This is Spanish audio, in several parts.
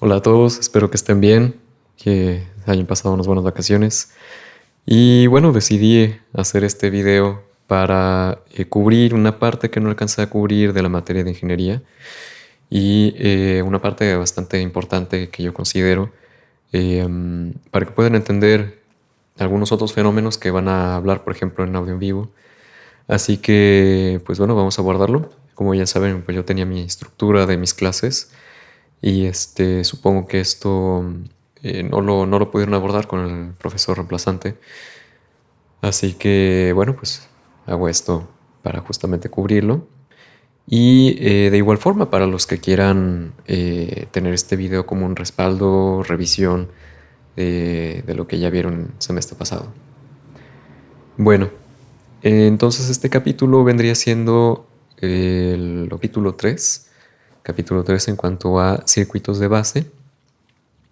Hola a todos, espero que estén bien, que hayan pasado unas buenas vacaciones. Y bueno, decidí hacer este video para cubrir una parte que no alcancé a cubrir de la materia de ingeniería y una parte bastante importante que yo considero para que puedan entender algunos otros fenómenos que van a hablar, por ejemplo, en audio en vivo. Así que, pues bueno, vamos a guardarlo. Como ya saben, pues yo tenía mi estructura de mis clases y supongo que esto no lo pudieron abordar con el profesor reemplazante. Así que, bueno, pues hago esto para justamente cubrirlo. Y de igual forma, para los que quieran tener este video como un respaldo, revisión de lo que ya vieron el semestre pasado. Bueno, entonces este capítulo vendría siendo el capítulo 3 en cuanto a circuitos de base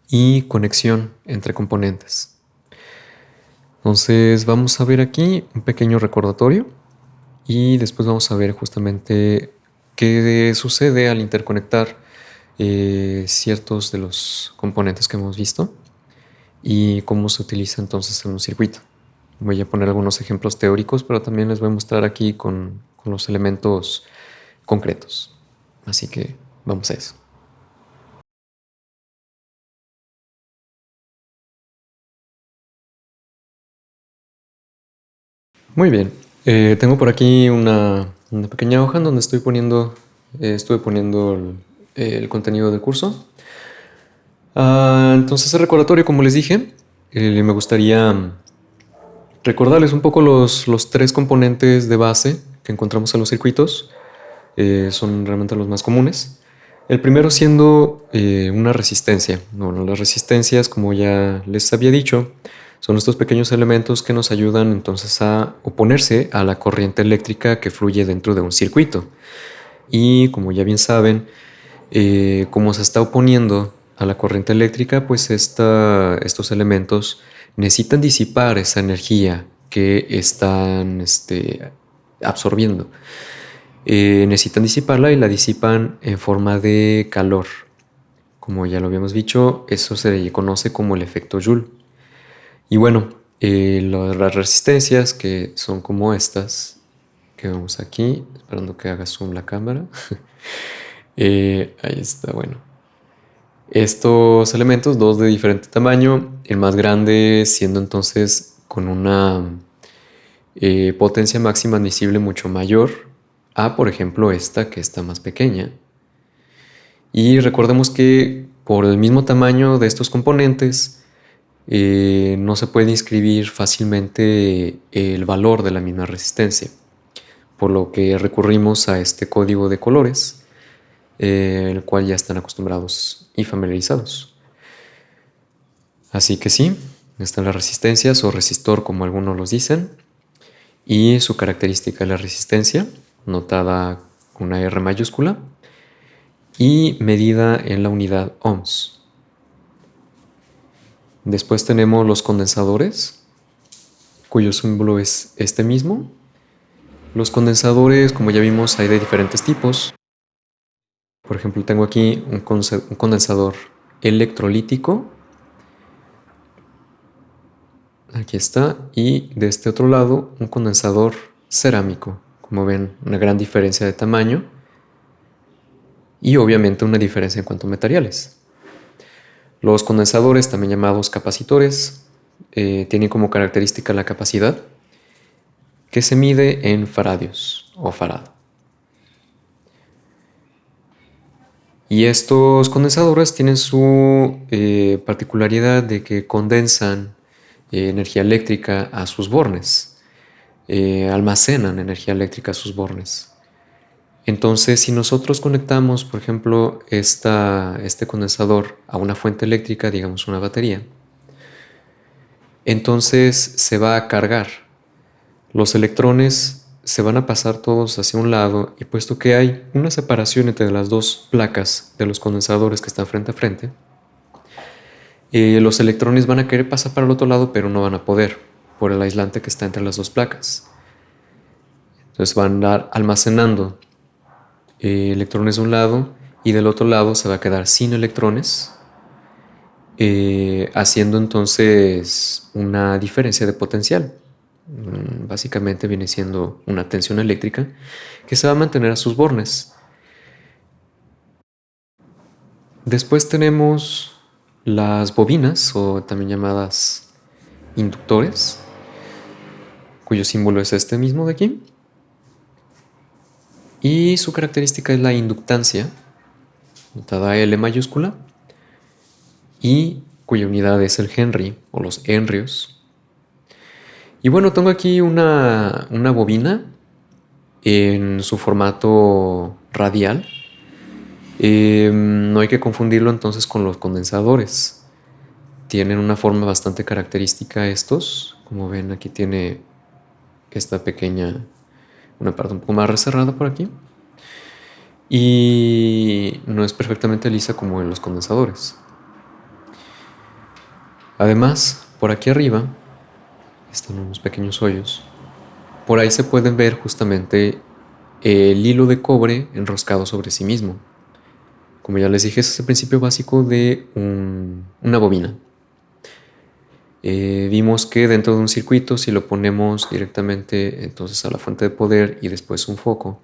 y conexión entre componentes. Entonces vamos a ver aquí un pequeño recordatorio y después vamos a ver justamente qué sucede al interconectar ciertos de los componentes que hemos visto y cómo se utiliza entonces en un circuito. Voy a poner algunos ejemplos teóricos, pero también les voy a mostrar aquí con los elementos concretos. Así que vamos a eso. Muy bien. Tengo por aquí una pequeña hoja en donde estuve poniendo el contenido del curso. Entonces el recordatorio, como les dije, me gustaría recordarles un poco los tres componentes de base que encontramos en los circuitos. Son realmente los más comunes. El primero siendo una resistencia. Bueno, las resistencias, como ya les había dicho, son estos pequeños elementos que nos ayudan entonces a oponerse a la corriente eléctrica que fluye dentro de un circuito. Y como ya bien saben, como se está oponiendo a la corriente eléctrica, pues estos elementos necesitan disipar esa energía que están absorbiendo. Necesitan disiparla y la disipan en forma de calor. Como ya lo habíamos dicho, eso se le conoce como el efecto Joule. Y bueno, las resistencias que son como estas, que vemos aquí, esperando que haga zoom la cámara. Ahí está, bueno. Estos elementos, dos de diferente tamaño, el más grande siendo entonces con una potencia máxima admisible mucho mayor a, por ejemplo, esta que está más pequeña. Y recordemos que por el mismo tamaño de estos componentes no se puede inscribir fácilmente el valor de la misma resistencia, por lo que recurrimos a este código de colores, el cual ya están acostumbrados y familiarizados. Así que sí, están las resistencias o resistor como algunos los dicen, y su característica es la resistencia, notada con una R mayúscula, y medida en la unidad ohms. Después tenemos los condensadores, cuyo símbolo es este mismo. Los condensadores, como ya vimos, hay de diferentes tipos. Por ejemplo, tengo aquí un condensador electrolítico. Aquí está. Y de este otro lado, un condensador cerámico. Como ven, una gran diferencia de tamaño. Y obviamente una diferencia en cuanto a materiales. Los condensadores, también llamados capacitores, tienen como característica la capacidad, que se mide en faradios o farad. Y estos condensadores tienen su particularidad de que condensan energía eléctrica a sus bornes, almacenan energía eléctrica a sus bornes. Entonces, si nosotros conectamos, por ejemplo, este condensador a una fuente eléctrica, digamos una batería, entonces se va a cargar. Los electrones se van a pasar todos hacia un lado y puesto que hay una separación entre las dos placas de los condensadores que están frente a frente, los electrones van a querer pasar para el otro lado pero no van a poder por el aislante que está entre las dos placas. Entonces van a andar almacenando electrones de un lado y del otro lado se va a quedar sin electrones haciendo entonces una diferencia de potencial. Básicamente viene siendo una tensión eléctrica que se va a mantener a sus bornes. Después tenemos las bobinas, o también llamadas inductores, cuyo símbolo es este mismo de aquí. Y su característica es la inductancia, notada L mayúscula, y cuya unidad es el Henry o los henrios. Y bueno, tengo aquí una bobina en su formato radial. No hay que confundirlo entonces con los condensadores. Tienen una forma bastante característica estos. Como ven, aquí tiene esta pequeña, una parte un poco más reserrada por aquí. Y no es perfectamente lisa como en los condensadores. Además, por aquí arriba están unos pequeños hoyos. Por ahí se pueden ver justamente el hilo de cobre enroscado sobre sí mismo. Como ya les dije, ese es el principio básico de una bobina. Vimos que dentro de un circuito, si lo ponemos directamente entonces a la fuente de poder y después un foco,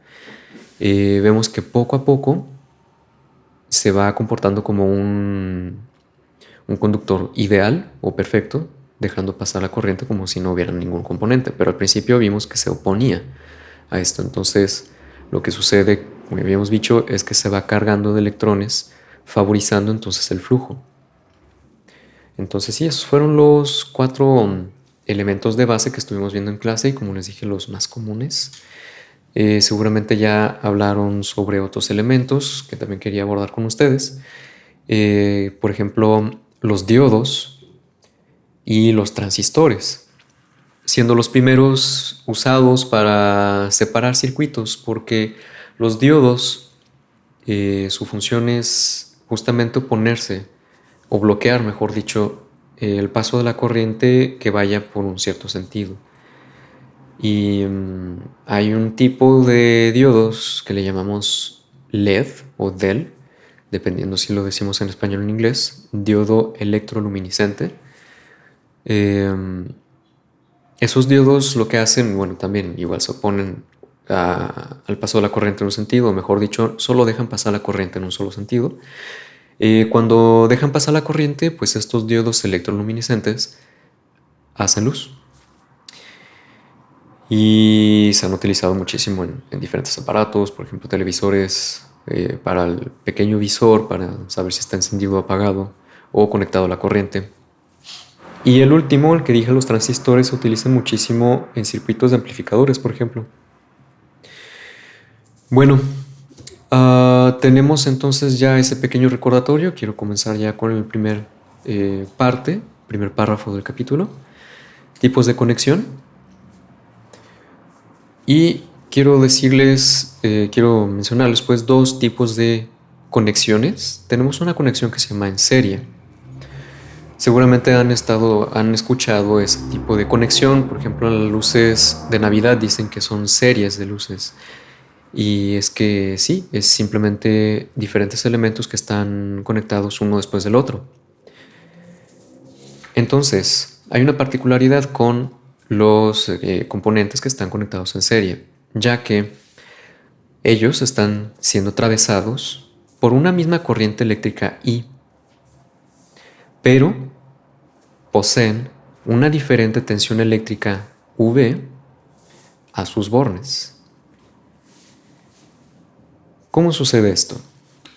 vemos que poco a poco se va comportando como un conductor ideal o perfecto, dejando pasar la corriente como si no hubiera ningún componente. Pero al principio vimos que se oponía a esto. Entonces, lo que sucede, como habíamos dicho, es que se va cargando de electrones, favorizando entonces el flujo. Entonces, sí, esos fueron los 4 elementos de base que estuvimos viendo en clase y, como les dije, los más comunes. Seguramente ya hablaron sobre otros elementos que también quería abordar con ustedes. Por ejemplo, los diodos y los transistores, siendo los primeros usados para separar circuitos, porque los diodos, su función es justamente oponerse o bloquear, mejor dicho, el paso de la corriente que vaya por un cierto sentido. Y hay un tipo de diodos que le llamamos LED o DEL, dependiendo si lo decimos en español o en inglés, diodo electroluminiscente. Esos diodos lo que hacen, bueno, también igual se oponen al paso de la corriente en un sentido, o mejor dicho, solo dejan pasar la corriente en un solo sentido. Cuando dejan pasar la corriente, pues estos diodos electroluminiscentes hacen luz. Y se han utilizado muchísimo en diferentes aparatos, por ejemplo, televisores, para el pequeño visor, para saber si está encendido o apagado, o conectado a la corriente. Y el último, el que dije, los transistores, se utilizan muchísimo en circuitos de amplificadores, por ejemplo. Bueno, tenemos entonces ya ese pequeño recordatorio. Quiero comenzar ya con el primer párrafo del capítulo. Tipos de conexión. Y quiero mencionarles pues 2 tipos de conexiones. Tenemos una conexión que se llama en serie. Seguramente han escuchado ese tipo de conexión. Por ejemplo, las luces de Navidad dicen que son series de luces. Y es que sí, es simplemente diferentes elementos que están conectados uno después del otro. Entonces, hay una particularidad con los componentes que están conectados en serie, ya que ellos están siendo atravesados por una misma corriente eléctrica I, pero poseen una diferente tensión eléctrica V a sus bornes. ¿Cómo sucede esto?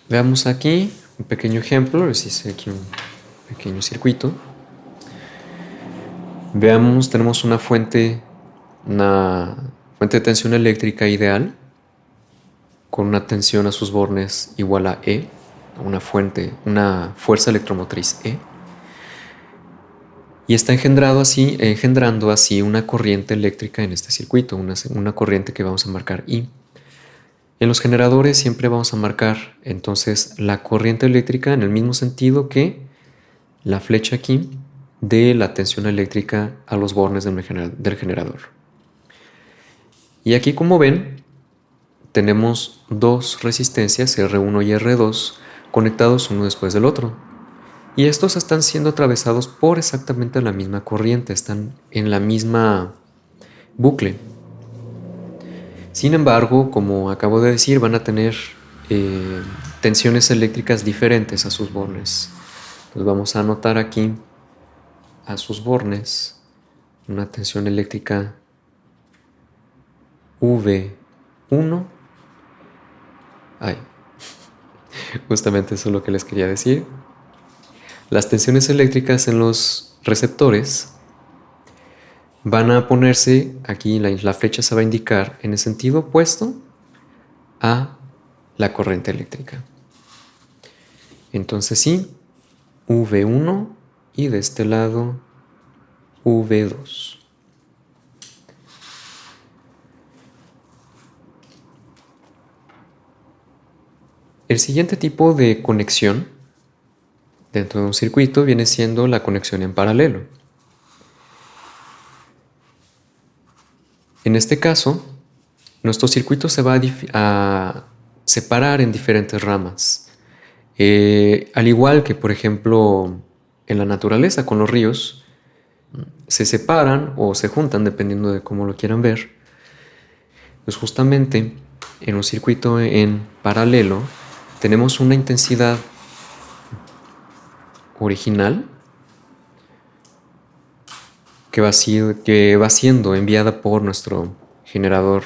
Veamos aquí un pequeño ejemplo, les hice aquí un pequeño circuito. Veamos, tenemos una fuente de tensión eléctrica ideal con una tensión a sus bornes igual a E, una fuerza electromotriz E, y está engendrando así una corriente eléctrica en este circuito, una corriente que vamos a marcar I. En los generadores siempre vamos a marcar entonces la corriente eléctrica en el mismo sentido que la flecha aquí de la tensión eléctrica a los bornes del generador. Y aquí, como ven, tenemos 2 resistencias R1 y R2 conectados uno después del otro. Y estos están siendo atravesados por exactamente la misma corriente, están en la misma bucle. Sin embargo, como acabo de decir, van a tener tensiones eléctricas diferentes a sus bornes. Entonces vamos a anotar aquí a sus bornes una tensión eléctrica V1. Ay, justamente eso es lo que les quería decir. Las tensiones eléctricas en los receptores van a ponerse, aquí la flecha se va a indicar en el sentido opuesto a la corriente eléctrica. Entonces sí, V1 y de este lado V2. El siguiente tipo de conexión dentro de un circuito viene siendo la conexión en paralelo. En este caso, nuestro circuito se va a separar en diferentes ramas. Al igual que, por ejemplo, en la naturaleza con los ríos, se separan o se juntan dependiendo de cómo lo quieran ver. Pues justamente en un circuito en paralelo tenemos una intensidad original que va siendo enviada por nuestro generador,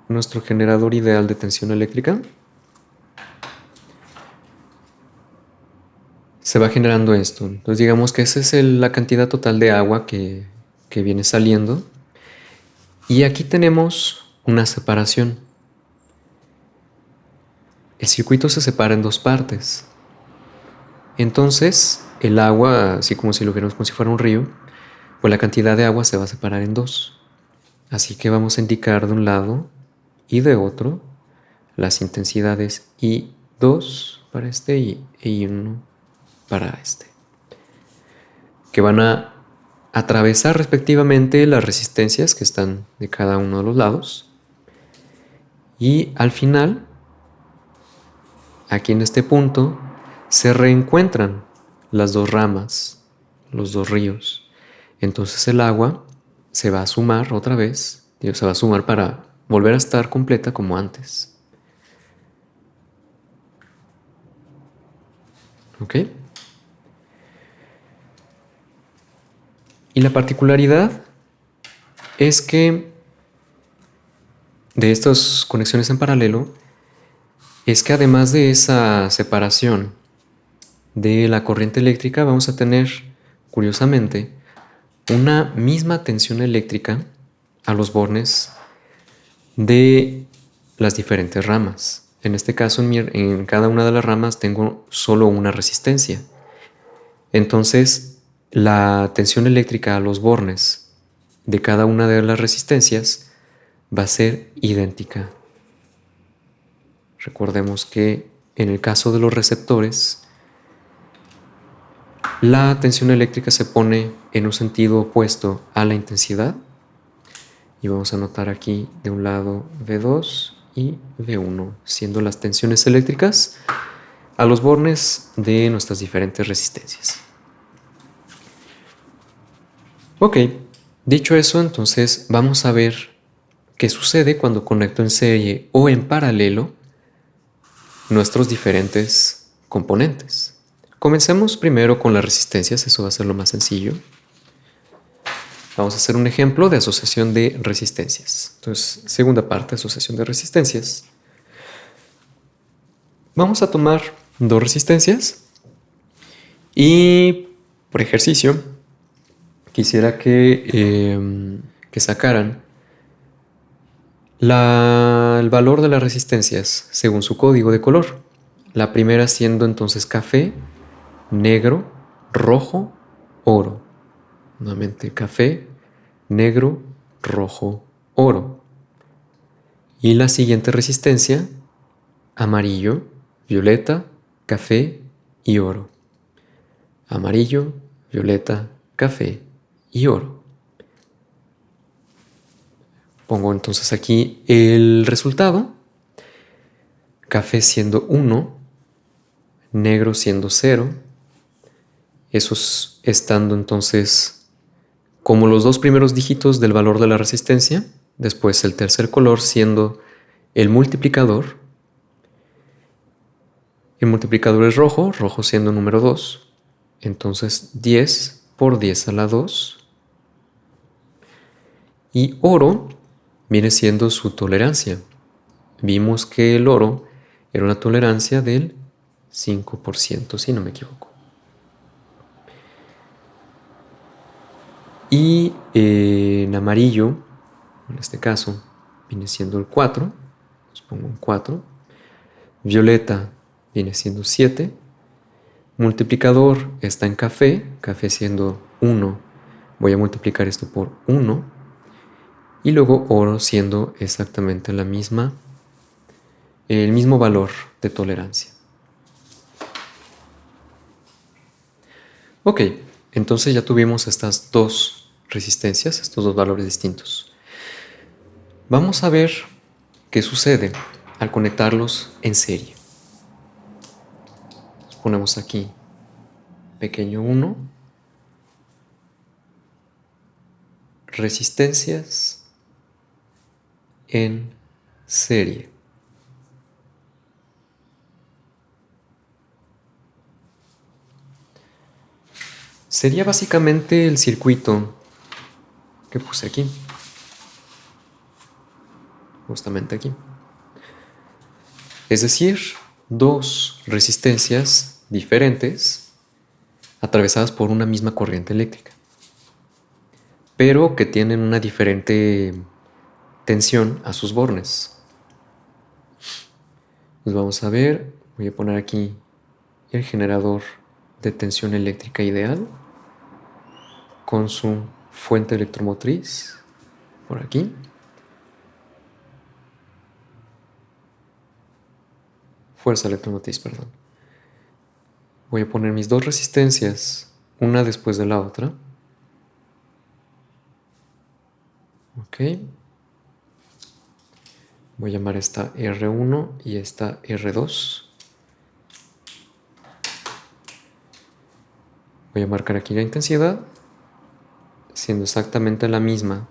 nuestro generador ideal de tensión eléctrica. Se va generando esto. Entonces digamos que esa es la cantidad total de agua que viene saliendo. Y aquí tenemos una separación. El circuito se separa en dos partes. Entonces, el agua, así como si lo viéramos como si fuera un río, pues la cantidad de agua se va a separar en dos. Así que vamos a indicar de un lado y de otro las intensidades I2 para este y I1 para este, que van a atravesar respectivamente las resistencias que están de cada uno de los lados. Y al final, aquí en este punto, se reencuentran las dos ramas, los dos ríos. Entonces el agua se va a sumar otra vez, se va a sumar para volver a estar completa como antes. ¿Ok? Y la particularidad es que de estas conexiones en paralelo es que además de esa separación de la corriente eléctrica vamos a tener, curiosamente, una misma tensión eléctrica a los bornes de las diferentes ramas. En este caso, en cada una de las ramas tengo solo una resistencia. Entonces, la tensión eléctrica a los bornes de cada una de las resistencias va a ser idéntica. Recordemos que en el caso de los receptores, la tensión eléctrica se pone en un sentido opuesto a la intensidad. Y vamos a anotar aquí de un lado V2 y V1, siendo las tensiones eléctricas a los bornes de nuestras diferentes resistencias. Ok, dicho eso, entonces vamos a ver qué sucede cuando conecto en serie o en paralelo nuestros diferentes componentes. Comencemos primero con las resistencias, eso va a ser lo más sencillo. Vamos a hacer un ejemplo de asociación de resistencias. Entonces, segunda parte, asociación de resistencias. Vamos a tomar dos resistencias y, por ejercicio, quisiera que sacaran el valor de las resistencias según su código de color. La primera siendo entonces café, negro, rojo, oro. Nuevamente café, negro, rojo, oro. Y la siguiente resistencia, amarillo, violeta, café y oro. Amarillo, violeta, café y oro. Pongo entonces aquí el resultado. Café siendo 1, negro siendo 0, esos estando entonces como los dos primeros dígitos del valor de la resistencia, después el tercer color siendo el multiplicador es rojo, rojo siendo número 2, entonces 10 por 10 a la 2, y oro viene siendo su tolerancia. Vimos que el oro era una tolerancia del 5%, si no me equivoco. Y en amarillo, en este caso, viene siendo el 4. Les pongo un 4. Violeta viene siendo 7. Multiplicador está en café, café siendo 1. Voy a multiplicar esto por 1. Y luego oro siendo exactamente el mismo valor de tolerancia. Ok, entonces ya tuvimos estas dos resistencias, estos dos valores distintos. Vamos a ver qué sucede al conectarlos en serie. Ponemos aquí pequeño 1, resistencias en serie. Sería básicamente el circuito que puse aquí, justamente aquí. Es decir, dos resistencias diferentes atravesadas por una misma corriente eléctrica, pero que tienen una diferente tensión a sus bornes. Pues vamos a ver, voy a poner aquí el generador de tensión eléctrica ideal con su fuente electromotriz por aquí. Fuerza electromotriz, perdón. Voy a poner mis dos resistencias, una después de la otra. Ok. Voy a llamar esta R1 y esta R2. Voy a marcar aquí la intensidad, siendo exactamente la misma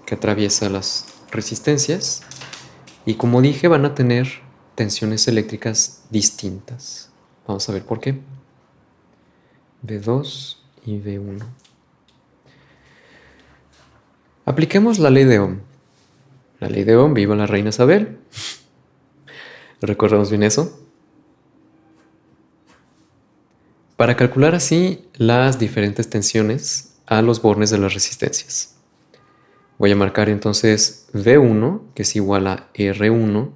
que atraviesa las resistencias. Y como dije, van a tener tensiones eléctricas distintas. Vamos a ver por qué. V2 y V1. Apliquemos la ley de Ohm. La ley de Ohm, viva la reina Isabel. ¿Recordamos bien eso? Para calcular así las diferentes tensiones a los bornes de las resistencias. Voy a marcar entonces V1, que es igual a R1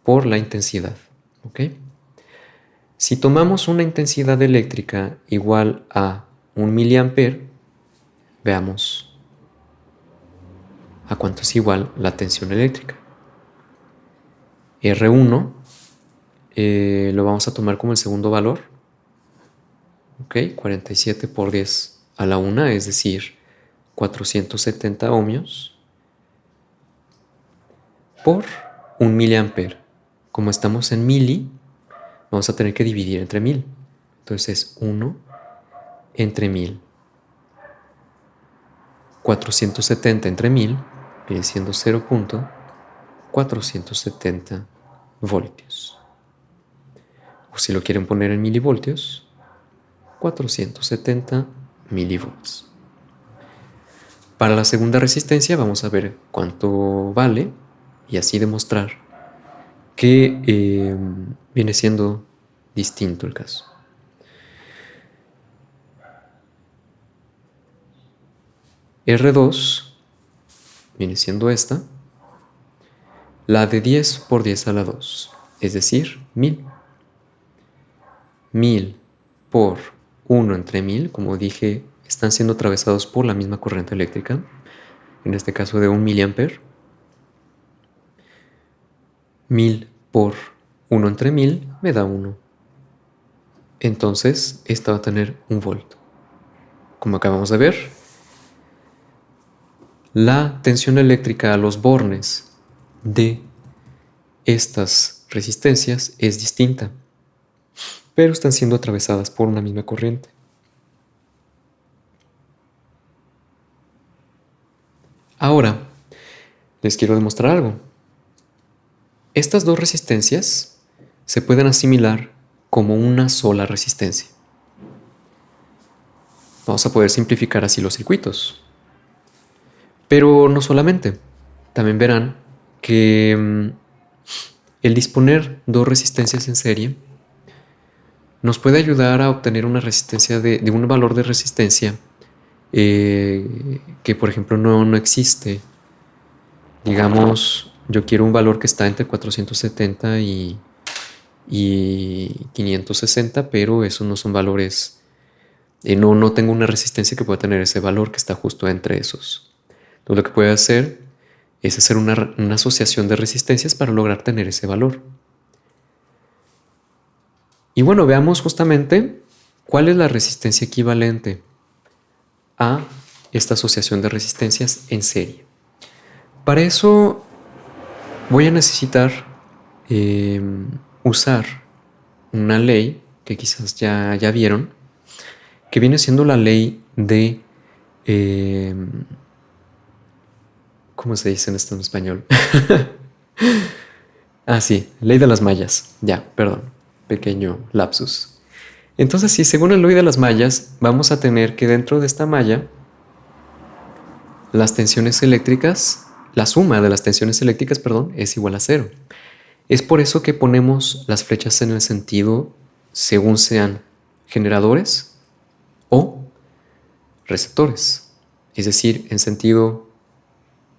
por la intensidad. ¿Ok? Si tomamos una intensidad eléctrica igual a 1 miliampere, veamos a cuánto es igual la tensión eléctrica. R1 lo vamos a tomar como el segundo valor. ¿Ok? 47 por 10 a la 1, es decir, 470 ohmios por 1 miliampere. Como estamos en mili, vamos a tener que dividir entre 1000. Entonces 1 entre 1000. 470 entre 1000 viene siendo 0.470 voltios. O si lo quieren poner en milivoltios, 470 milivolts. Para la segunda resistencia vamos a ver cuánto vale y así demostrar que viene siendo distinto el caso. R2 viene siendo esta, la de 10 por 10 a la 2, es decir, 1000. 1000 por 1 entre 1000, como dije, están siendo atravesados por la misma corriente eléctrica, en este caso de 1 miliampere. 1000 por 1 entre 1000 me da 1. Entonces, esta va a tener 1 volt. Como acabamos de ver, la tensión eléctrica a los bornes de estas resistencias es distinta, pero están siendo atravesadas por una misma corriente. Ahora, les quiero demostrar algo. Estas dos resistencias se pueden asimilar como una sola resistencia. Vamos a poder simplificar así los circuitos. Pero no solamente. También verán que el disponer dos resistencias en serie nos puede ayudar a obtener una resistencia de un valor de resistencia que, por ejemplo, no existe. Digamos, yo quiero un valor que está entre 470 y 560, pero esos no son valores. No tengo una resistencia que pueda tener ese valor que está justo entre esos. Entonces, lo que puedo hacer es hacer una asociación de resistencias para lograr tener ese valor. Y bueno, veamos justamente cuál es la resistencia equivalente a esta asociación de resistencias en serie. Para eso voy a necesitar usar una ley que quizás ya vieron, que viene siendo la ley de... ¿cómo se dice esto en español? Sí, ley de las mallas. Ya, perdón, pequeño lapsus. Entonces, sí, según la ley de las mallas, vamos a tener que dentro de esta malla, las tensiones eléctricas, la suma de las tensiones eléctricas, perdón, es igual a 0. Es por eso que ponemos las flechas en el sentido según sean generadores o receptores, es decir, en sentido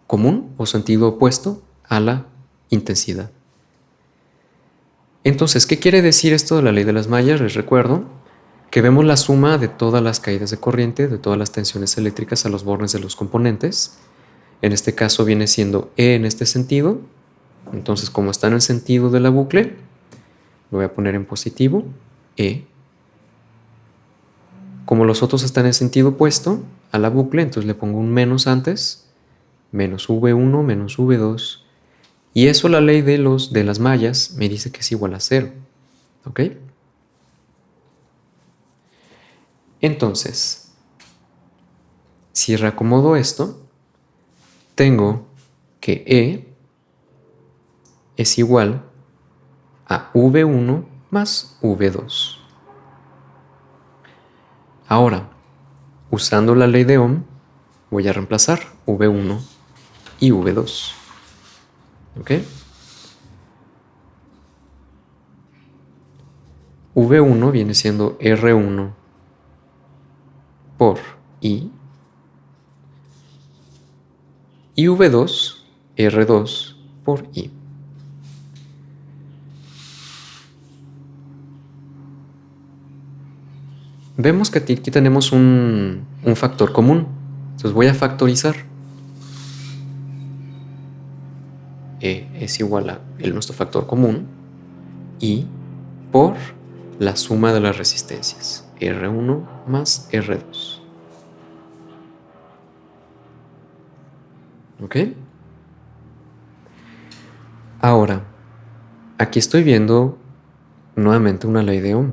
común o sentido opuesto a la intensidad. Entonces, ¿qué quiere decir esto de la ley de las mallas? Les recuerdo que vemos la suma de todas las caídas de corriente, de todas las tensiones eléctricas a los bornes de los componentes. En este caso viene siendo E en este sentido. Entonces, como está en el sentido de la bucle, lo voy a poner en positivo, E. Como los otros están en sentido opuesto a la bucle, entonces le pongo un menos antes, menos V1, menos V2. Y eso la ley de las mallas me dice que es igual a 0. ¿Ok? Entonces, si reacomodo esto, tengo que E es igual a V1 más V2. Ahora, usando la ley de Ohm, voy a reemplazar V1 y V2. ¿Ok? V1 viene siendo R1 por I. Y V2, R2 por I. Vemos que aquí tenemos un factor común. Entonces voy a factorizar. E es igual a nuestro factor común, I por la suma de las resistencias, R1 más R2. ¿Ok? Ahora, aquí estoy viendo nuevamente una ley de Ohm.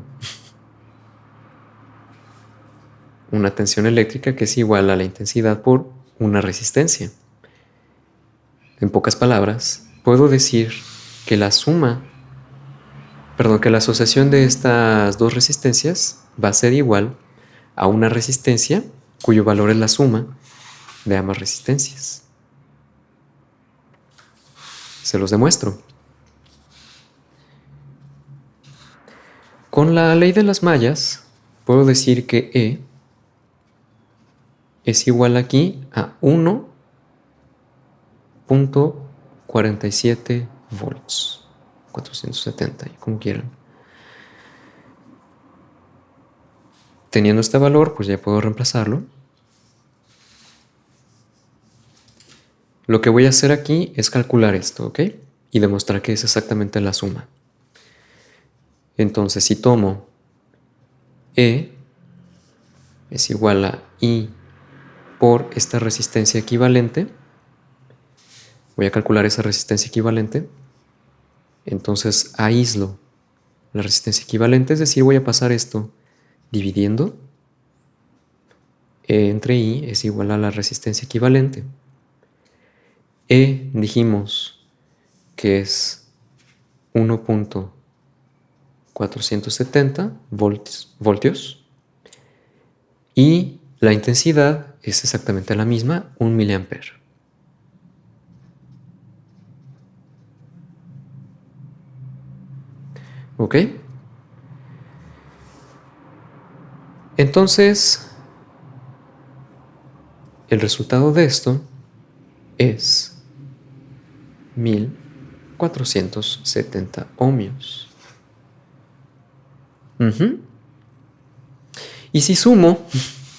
Una tensión eléctrica que es igual a la intensidad por una resistencia. En pocas palabras, puedo decir que la asociación de estas dos resistencias va a ser igual a una resistencia cuyo valor es la suma de ambas resistencias. Se los demuestro. Con la ley de las mallas, puedo decir que E es igual aquí a 1.47 volts, 470, como quieran. Teniendo este valor, pues ya puedo reemplazarlo. Lo que voy a hacer aquí es calcular esto, ¿ok? Y demostrar que es exactamente la suma. Entonces, si tomo E es igual a I por esta resistencia equivalente, voy a calcular esa resistencia equivalente. Entonces aíslo la resistencia equivalente, es decir, voy a pasar esto dividiendo. E entre I es igual a la resistencia equivalente. E dijimos que es 1.470 voltios y la intensidad es exactamente la misma, 1 miliampere. ¿Ok? Entonces, el resultado de esto es 1470 ohmios. Y si sumo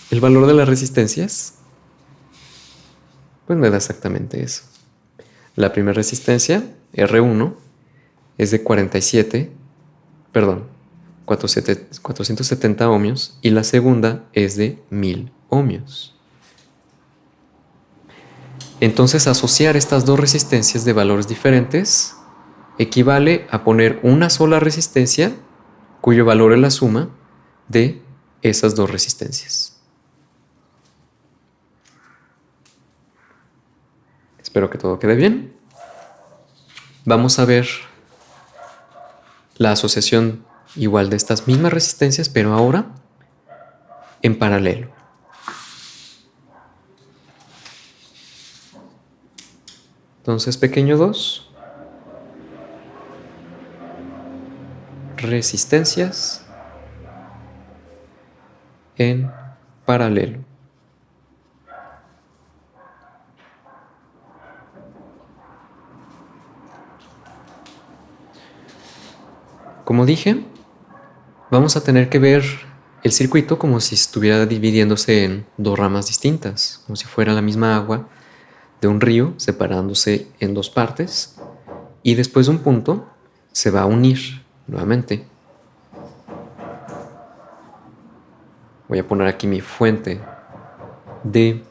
el valor de las resistencias, pues me da exactamente eso. La primera resistencia, R1, es de 470 ohmios y la segunda es de 1000 ohmios. Entonces, asociar estas dos resistencias de valores diferentes equivale a poner una sola resistencia cuyo valor es la suma de esas dos resistencias. Espero que todo quede bien. Vamos a ver la asociación igual de estas mismas resistencias, pero ahora en paralelo. Entonces, pequeño 2, resistencias en paralelo. Como dije, vamos a tener que ver el circuito como si estuviera dividiéndose en dos ramas distintas, como si fuera la misma agua de un río separándose en dos partes y después de un punto se va a unir nuevamente. Voy a poner aquí mi fuente de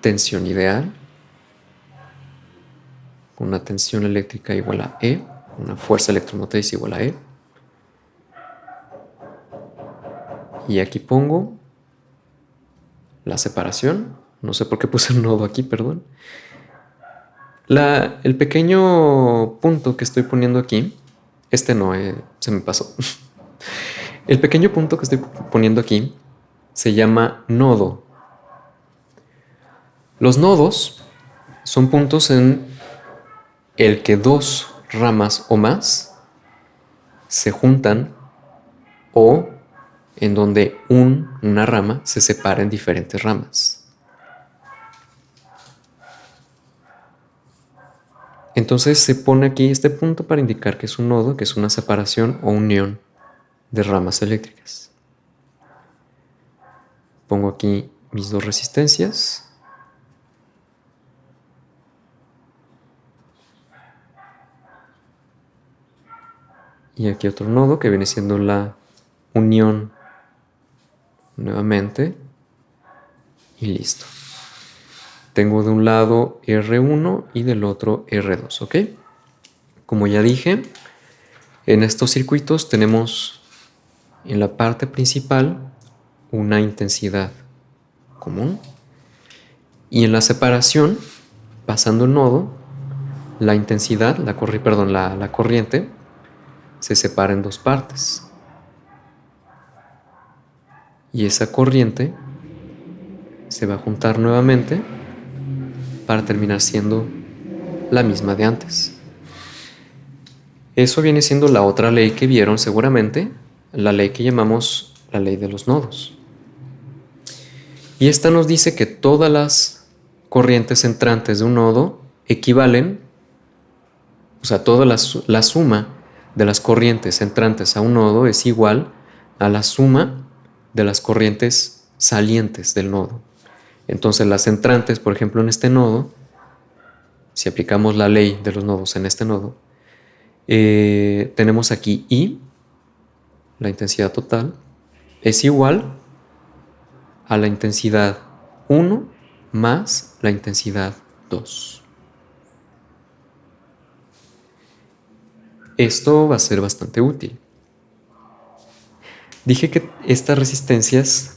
tensión ideal, una tensión eléctrica igual a E, una fuerza electromotriz igual a E. Y aquí pongo la separación. No sé por qué puse un nodo aquí, perdón. El pequeño punto que estoy poniendo aquí, no, se me pasó. El pequeño punto que estoy poniendo aquí se llama nodo. Los nodos son puntos en el que dos ramas o más se juntan o en donde una rama se separa en diferentes ramas. Entonces se pone aquí este punto para indicar que es un nodo, que es una separación o unión de ramas eléctricas. Pongo aquí mis dos resistencias. Y aquí otro nodo que viene siendo la unión nuevamente. Y listo. Tengo de un lado R1 y del otro R2, ¿ok? Como ya dije, en estos circuitos tenemos en la parte principal una intensidad común y en la separación, pasando el nodo, la intensidad, la corriente se separa en dos partes y esa corriente se va a juntar nuevamente para terminar siendo la misma de antes. Eso viene siendo la otra ley que vieron seguramente, la ley que llamamos la ley de los nodos. Y esta nos dice que todas las corrientes entrantes de un nodo equivalen, o sea, toda la suma de las corrientes entrantes a un nodo es igual a la suma de las corrientes salientes del nodo. Entonces las entrantes, por ejemplo, en este nodo, si aplicamos la ley de los nodos en este nodo, tenemos aquí I, la intensidad total, es igual a la intensidad 1 más la intensidad 2. Esto va a ser bastante útil. Dije que estas resistencias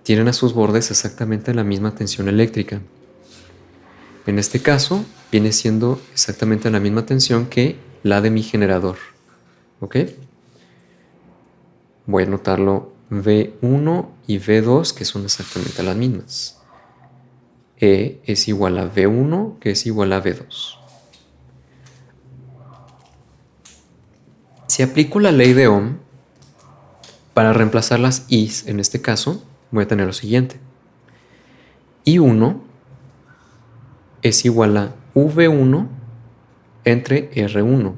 tienen a sus bordes exactamente la misma tensión eléctrica. En este caso, viene siendo exactamente la misma tensión que la de mi generador. ¿Ok? Voy a anotarlo V1 y V2, que son exactamente las mismas. E es igual a V1, que es igual a V2. Si aplico la ley de Ohm, para reemplazar las I's en este caso, voy a tener lo siguiente. I1 es igual a V1 entre R1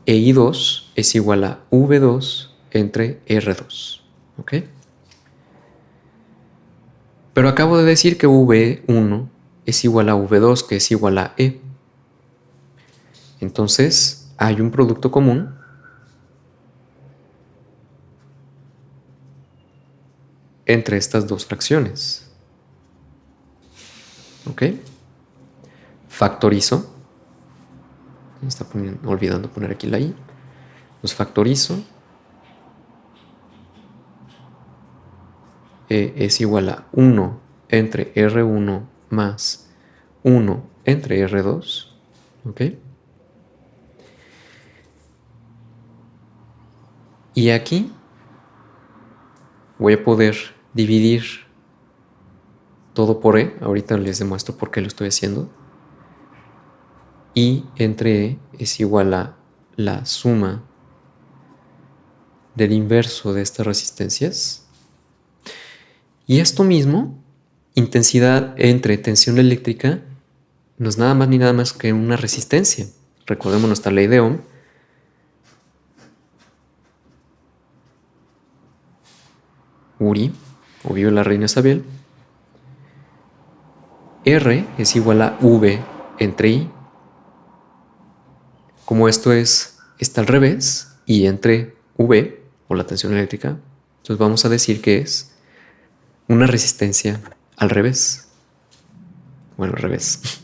e I2 es igual a V2 entre R2. ¿Ok? Pero acabo de decir que V1 es igual a V2, que es igual a E. Entonces, hay un producto común entre estas dos fracciones. ¿Ok? Factorizo. Me está olvidando poner aquí la I. Los factorizo. E es igual a 1 entre R1 más 1 entre R2. ¿Ok? Y aquí voy a poder dividir todo por E. Ahorita les demuestro por qué lo estoy haciendo. Y entre E es igual a la suma del inverso de estas resistencias. Y esto mismo, intensidad entre tensión eléctrica, no es nada más ni nada más que una resistencia. Recordemos nuestra ley de Ohm. Uri, o vive la reina Isabel. R es igual a V entre I. Como esto está al revés, I entre V, o la tensión eléctrica, entonces vamos a decir que es una resistencia al revés. Bueno, al revés.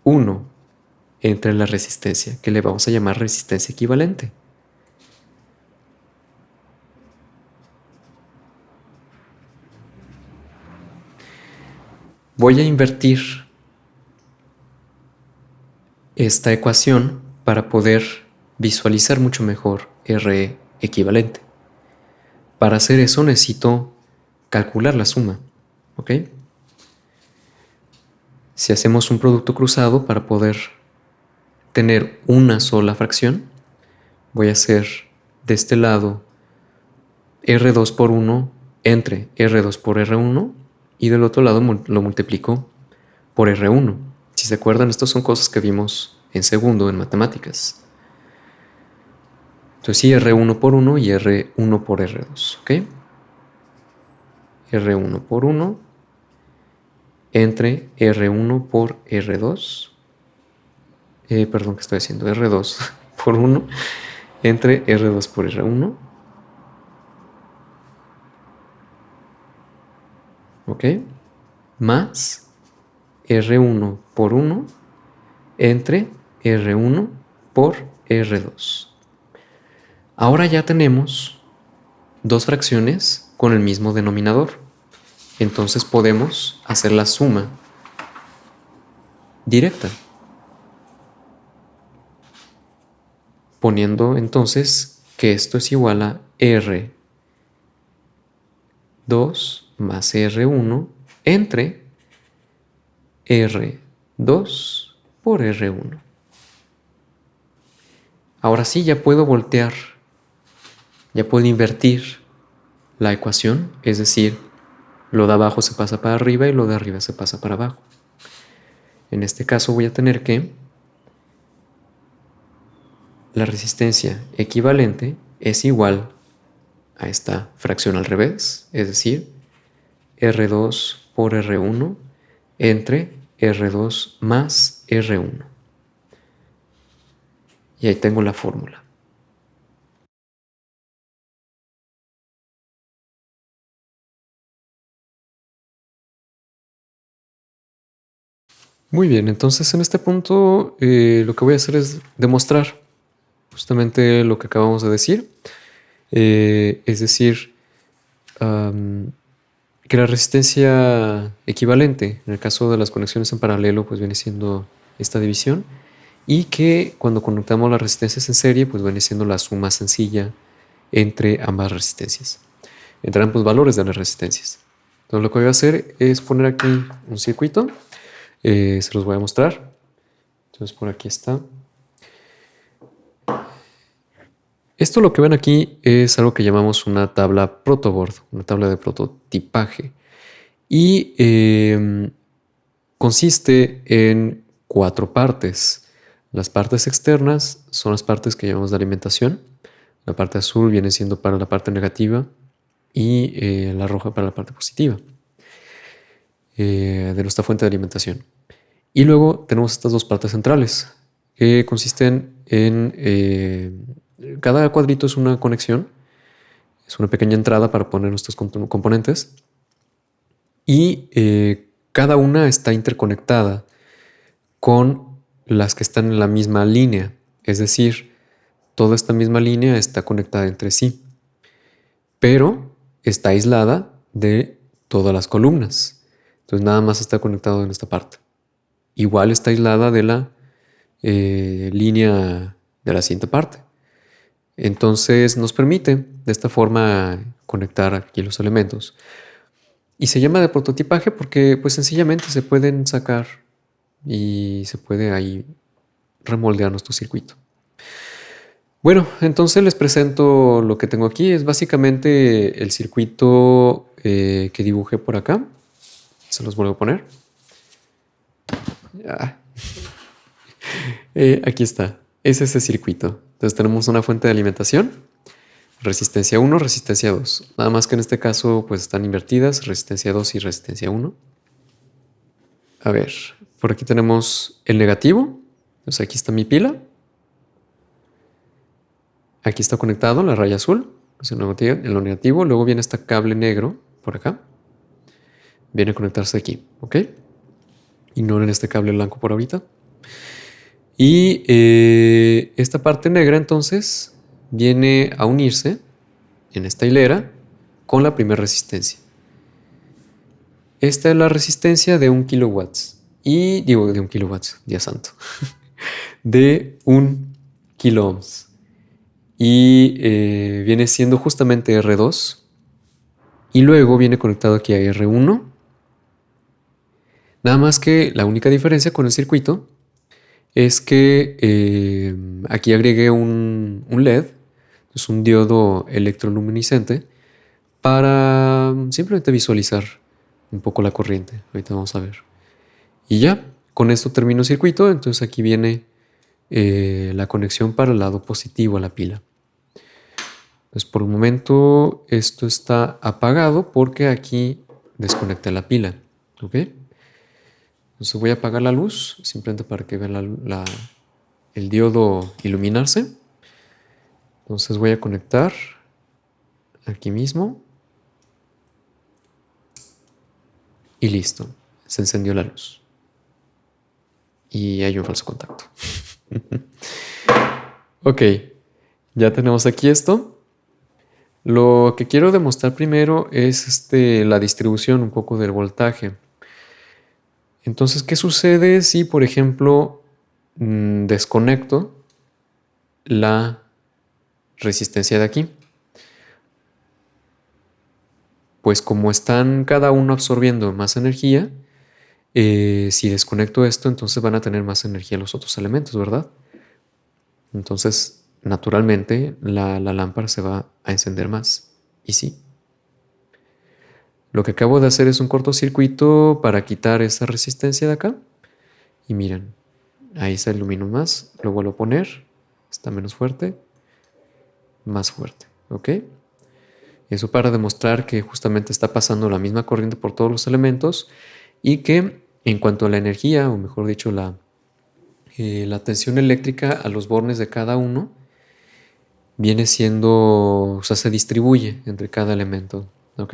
1 entre la resistencia, que le vamos a llamar resistencia equivalente. Voy a invertir esta ecuación para poder visualizar mucho mejor RE equivalente. Para hacer eso necesito calcular la suma, ¿ok? Si hacemos un producto cruzado para poder tener una sola fracción, voy a hacer de este lado R2 por 1 entre R2 por R1 y del otro lado lo multiplico por R1. Si se acuerdan, estas son cosas que vimos en segundo en matemáticas. Entonces sí, R1 por 1 y R1 por R2, ¿ok? R1 por 1 entre R1 por R2. Perdón, ¿qué estoy haciendo? R2 por 1 entre R2 por R1. ¿Ok? Más R1 por 1 entre R1 por R2. Ahora ya tenemos dos fracciones con el mismo denominador. Entonces podemos hacer la suma directa. Poniendo entonces que esto es igual a R2 más R1 entre R2 por R1. Ahora sí ya puedo voltear, ya puedo invertir la ecuación, es decir, lo de abajo se pasa para arriba y lo de arriba se pasa para abajo. En este caso voy a tener que la resistencia equivalente es igual a esta fracción al revés, es decir, R2 por R1 entre R2 más R1. Y ahí tengo la fórmula. Muy bien, entonces en este punto lo que voy a hacer es demostrar justamente lo que acabamos de decir. Es decir, que la resistencia equivalente, en el caso de las conexiones en paralelo, pues viene siendo esta división, y que cuando conectamos las resistencias en serie, pues viene siendo la suma sencilla entre ambas resistencias, entre ambos valores de las resistencias. Entonces lo que voy a hacer es poner aquí un circuito, se los voy a mostrar. Entonces por aquí está. Esto lo que ven aquí es algo que llamamos una tabla protoboard, una tabla de prototipaje. Y consiste en 4 partes. Las partes externas son las partes que llamamos de alimentación. La parte azul viene siendo para la parte negativa y la roja para la parte positiva de nuestra fuente de alimentación. Y luego tenemos estas 2 partes centrales que consisten en... cada cuadrito es una conexión, es una pequeña entrada para poner nuestros componentes, y cada una está interconectada con las que están en la misma línea. Es decir, toda esta misma línea está conectada entre sí, pero está aislada de todas las columnas. Entonces nada más está conectado en esta parte. Igual está aislada de la línea de la siguiente parte. Entonces nos permite de esta forma conectar aquí los elementos. Y se llama de prototipaje porque pues sencillamente se pueden sacar y se puede ahí remoldear nuestro circuito. Bueno, entonces les presento lo que tengo aquí. Es básicamente el circuito que dibujé por acá. Se los vuelvo a poner. Aquí está. Es ese circuito. Entonces tenemos una fuente de alimentación, resistencia 1, resistencia 2. Nada más que en este caso pues están invertidas, resistencia 2 y resistencia 1. A ver, por aquí tenemos el negativo. Entonces aquí está mi pila. Aquí está conectado la raya azul, es en lo negativo. Luego viene este cable negro por acá. Viene a conectarse aquí, ¿ok? Ignoren este cable blanco por ahorita. Y esta parte negra entonces viene a unirse en esta hilera con la primera resistencia. Esta es la resistencia de 1 kilowatts. Y digo de 1 kilowatts, Dios santo. De 1 kilo ohms. Y viene siendo justamente R2. Y luego viene conectado aquí a R1. Nada más que la única diferencia con el circuito es que aquí agregué un LED, es un diodo electroluminiscente, para simplemente visualizar un poco la corriente. Ahorita vamos a ver. Y ya, con esto termino el circuito. Entonces aquí viene la conexión para el lado positivo a la pila. Pues por el momento esto está apagado porque aquí desconecté la pila. ¿Ok? Entonces voy a apagar la luz simplemente para que vean el diodo iluminarse. Entonces voy a conectar aquí mismo. Y listo. Se encendió la luz. Y hay un falso contacto. Ok. Ya tenemos aquí esto. Lo que quiero demostrar primero es la distribución un poco del voltaje. Entonces, ¿qué sucede si, por ejemplo, desconecto la resistencia de aquí? Pues como están cada uno absorbiendo más energía, si desconecto esto, entonces van a tener más energía los otros elementos, ¿verdad? Entonces, naturalmente, la lámpara se va a encender más. Y sí. Lo que acabo de hacer es un cortocircuito para quitar esa resistencia de acá. Y miren, ahí se iluminó más. Lo vuelvo a poner. Está menos fuerte. Más fuerte. ¿Ok? Eso para demostrar que justamente está pasando la misma corriente por todos los elementos y que en cuanto a la energía, o mejor dicho, la tensión eléctrica a los bornes de cada uno viene siendo, o sea, se distribuye entre cada elemento. ¿Ok?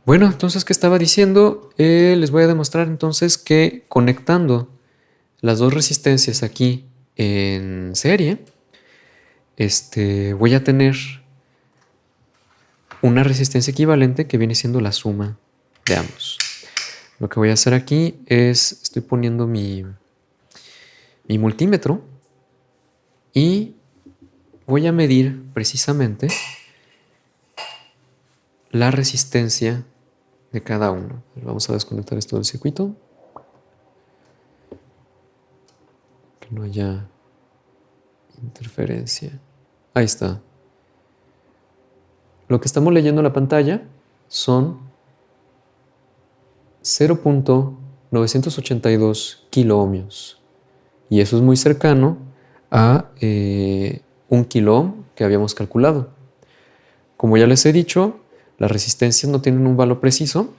Bueno, entonces, ¿qué estaba diciendo? Les voy a demostrar entonces que conectando las dos resistencias aquí en serie, voy a tener una resistencia equivalente que viene siendo la suma de ambos. Lo que voy a hacer aquí es, estoy poniendo mi multímetro y voy a medir precisamente la resistencia de cada uno. Vamos a desconectar esto del circuito. Que no haya interferencia. Ahí está. Lo que estamos leyendo en la pantalla son 0.982 kiloohmios. Y eso es muy cercano a 1 kiloohm que habíamos calculado. Como ya les he dicho, las resistencias no tienen un valor preciso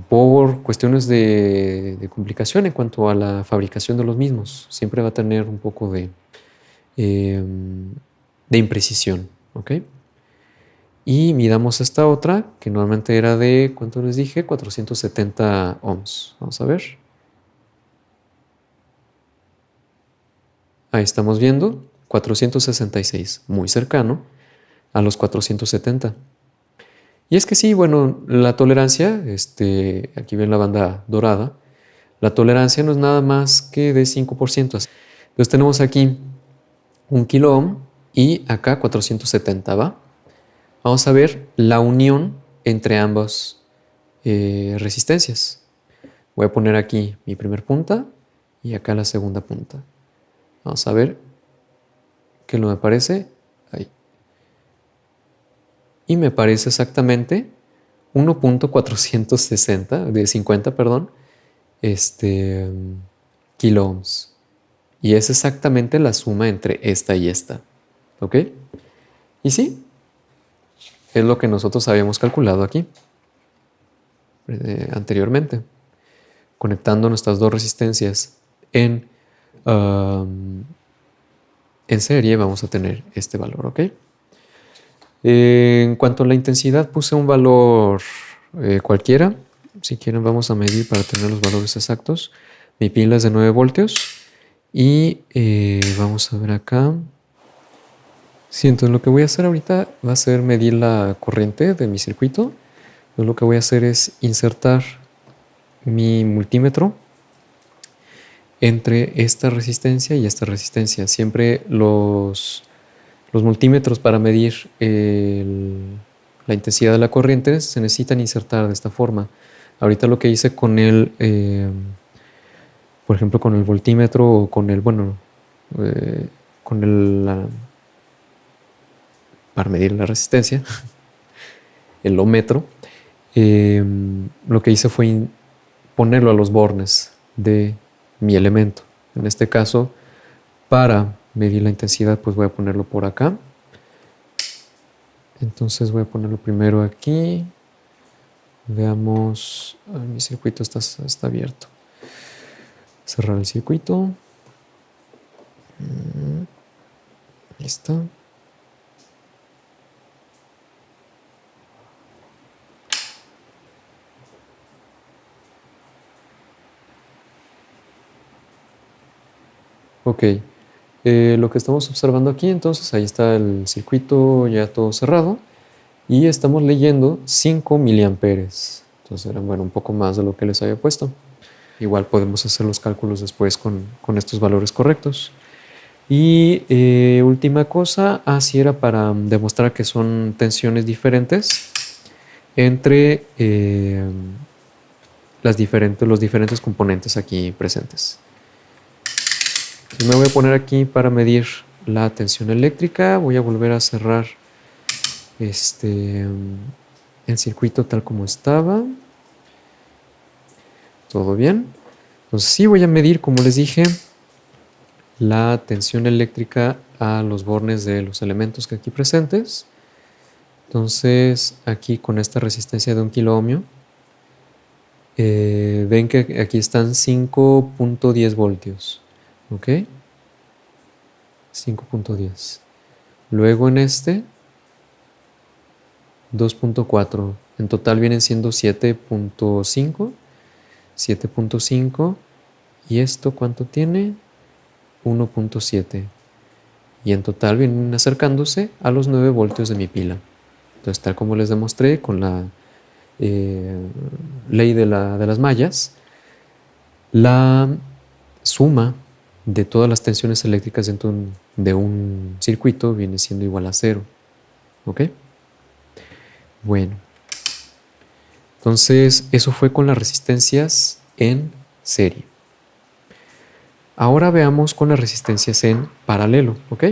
por cuestiones de complicación en cuanto a la fabricación de los mismos. Siempre va a tener un poco de imprecisión, ¿ok? Y midamos esta otra, que normalmente era de, ¿cuánto les dije? 470 ohms. Vamos a ver. Ahí estamos viendo 466, muy cercano a los 470. Y es que sí, bueno, la tolerancia, aquí ven la banda dorada, la tolerancia no es nada más que de 5%. Entonces tenemos aquí 1 kiloohm y acá 470, ¿va? Vamos a ver la unión entre ambas resistencias. Voy a poner aquí mi primer punta y acá la segunda punta. Vamos a ver qué no me parece. Ahí. Y me parece exactamente 1.460, de 50, perdón, kiloohms. Y es exactamente la suma entre esta y esta. ¿Ok? Y sí, es lo que nosotros habíamos calculado aquí anteriormente. Conectando nuestras dos resistencias en serie vamos a tener este valor, ¿ok? En cuanto a la intensidad puse un valor cualquiera. Si quieren vamos a medir para tener los valores exactos. Mi pila es de 9 voltios y vamos a ver acá. Sí, entonces lo que voy a hacer ahorita va a ser medir la corriente de mi circuito. Entonces lo que voy a hacer es insertar mi multímetro entre esta resistencia y esta resistencia. Siempre los multímetros para medir la intensidad de la corriente se necesitan insertar de esta forma. Ahorita lo que hice con por ejemplo, con el voltímetro o con el, para medir la resistencia, el ohmetro, lo que hice fue ponerlo a los bornes de mi elemento. En este caso, para medir la intensidad, pues voy a ponerlo por acá. Entonces voy a ponerlo primero aquí. Veamos, mi circuito está abierto. Cerrar el circuito. Ahí está. Ok, lo que estamos observando aquí, entonces, ahí está el circuito ya todo cerrado y estamos leyendo 5 miliamperes. Entonces eran, bueno, un poco más de lo que les había puesto. Igual podemos hacer los cálculos después con estos valores correctos. Y última cosa, así era para demostrar que son tensiones diferentes entre los diferentes componentes aquí presentes. Entonces me voy a poner aquí para medir la tensión eléctrica. Voy a volver a cerrar el circuito tal como estaba. Todo bien. Entonces sí voy a medir, como les dije, la tensión eléctrica a los bornes de los elementos que aquí presentes. Entonces aquí con esta resistencia de 1 kiloohmio, ven que aquí están 5.10 voltios. ¿Ok? 5.10. Luego en 2.4. En total vienen siendo 7.5. 7.5. ¿Y esto cuánto tiene? 1.7. Y en total vienen acercándose a los 9 voltios de mi pila. Entonces, tal como les demostré con la ley de las mallas, la suma de todas las tensiones eléctricas dentro de un circuito viene siendo igual a cero. ¿Ok? Bueno, entonces eso fue con las resistencias en serie. Ahora veamos con las resistencias en paralelo. ¿Ok?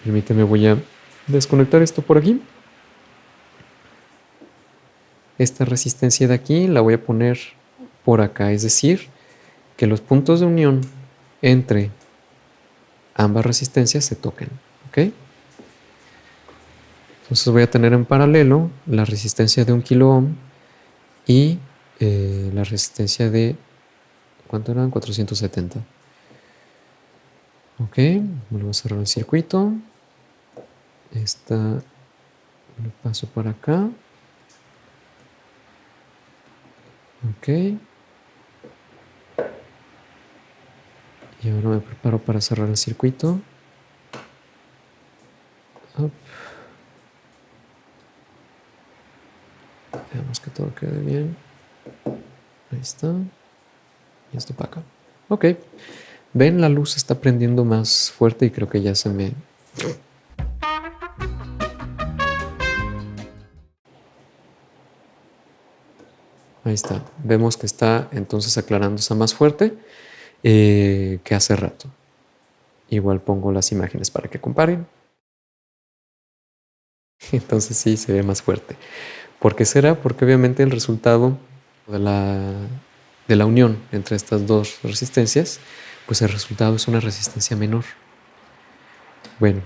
Permíteme, voy a desconectar esto por aquí. Esta resistencia de aquí la voy a poner por acá, es decir, que los puntos de unión entre ambas resistencias se toquen. ¿Ok? Entonces voy a tener en paralelo la resistencia de 1 kilo ohm y la resistencia de, ¿cuánto eran? 470. Ok, vuelvo a cerrar el circuito. Esta lo paso para acá. Ok. Y ahora me preparo para cerrar el circuito. Up. Veamos que todo quede bien. Ahí está. Y esto para acá. Ok. Ven, la luz está prendiendo más fuerte y creo que ya se me... Ahí está. Vemos que está entonces aclarándose más fuerte que hace rato. Igual pongo las imágenes para que comparen. Entonces sí, se ve más fuerte. ¿Por qué será? Porque obviamente el resultado de la unión entre estas dos resistencias, pues el resultado es una resistencia menor. Bueno,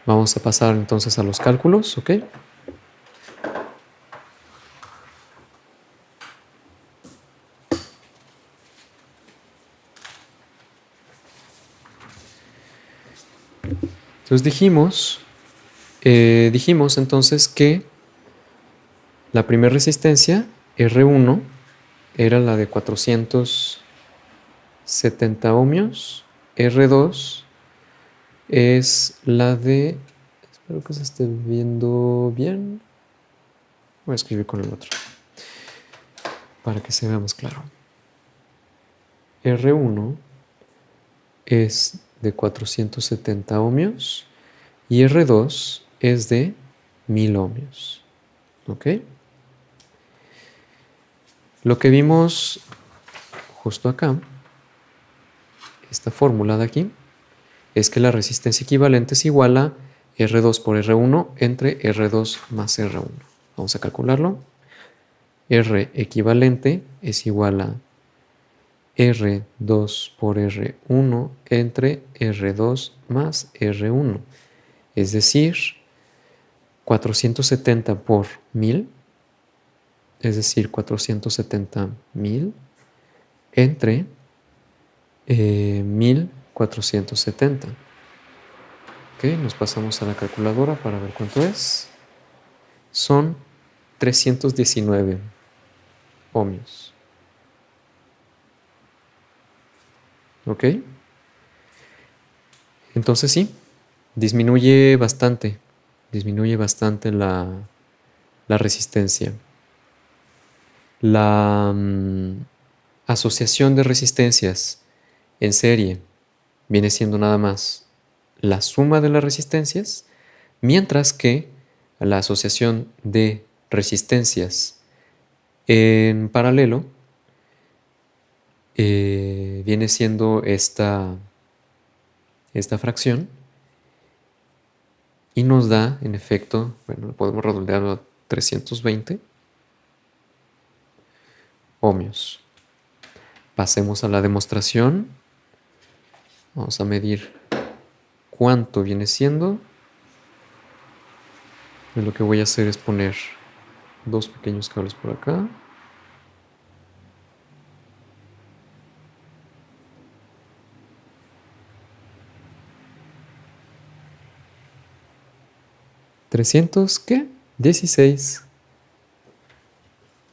vamos a pasar entonces a los cálculos, ¿ok? Entonces dijimos entonces que la primera resistencia, R1, era la de 470 ohmios, R2 es la de, espero que se esté viendo bien, voy a escribir con el otro para que se vea más claro. R1 es de 470 ohmios y R2 es de 1000 ohmios. ¿Ok? Lo que vimos justo acá, esta fórmula de aquí, es que la resistencia equivalente es igual a R2 por R1 entre R2 más R1. Vamos a calcularlo. R equivalente es igual a R2 por R1 entre R2 más R1. Es decir, 470 por 1000, es decir, 470.000 entre 1470. Ok, nos pasamos a la calculadora para ver cuánto es. Son 319 ohmios. ¿Ok? Entonces sí, disminuye bastante la resistencia. La asociación de resistencias en serie viene siendo nada más la suma de las resistencias, mientras que la asociación de resistencias en paralelo viene siendo esta fracción y nos da, en efecto, bueno, podemos redondearlo a 320 ohmios. Pasemos a la demostración. Vamos a medir cuánto viene siendo. Y lo que voy a hacer es poner dos pequeños cables por acá. 300, ¿qué? 16.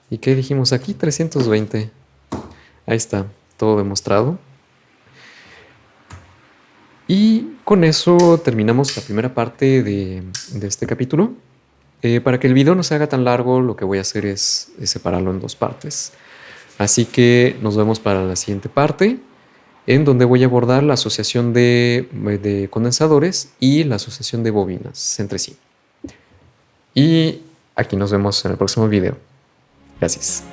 ¿Y qué dijimos aquí? 320. Ahí está, todo demostrado. Y con eso terminamos la primera parte de este capítulo. Para que el video no se haga tan largo, lo que voy a hacer es separarlo en dos partes. Así que nos vemos para la siguiente parte, en donde voy a abordar la asociación de condensadores y la asociación de bobinas entre sí. Y aquí nos vemos en el próximo video. Gracias.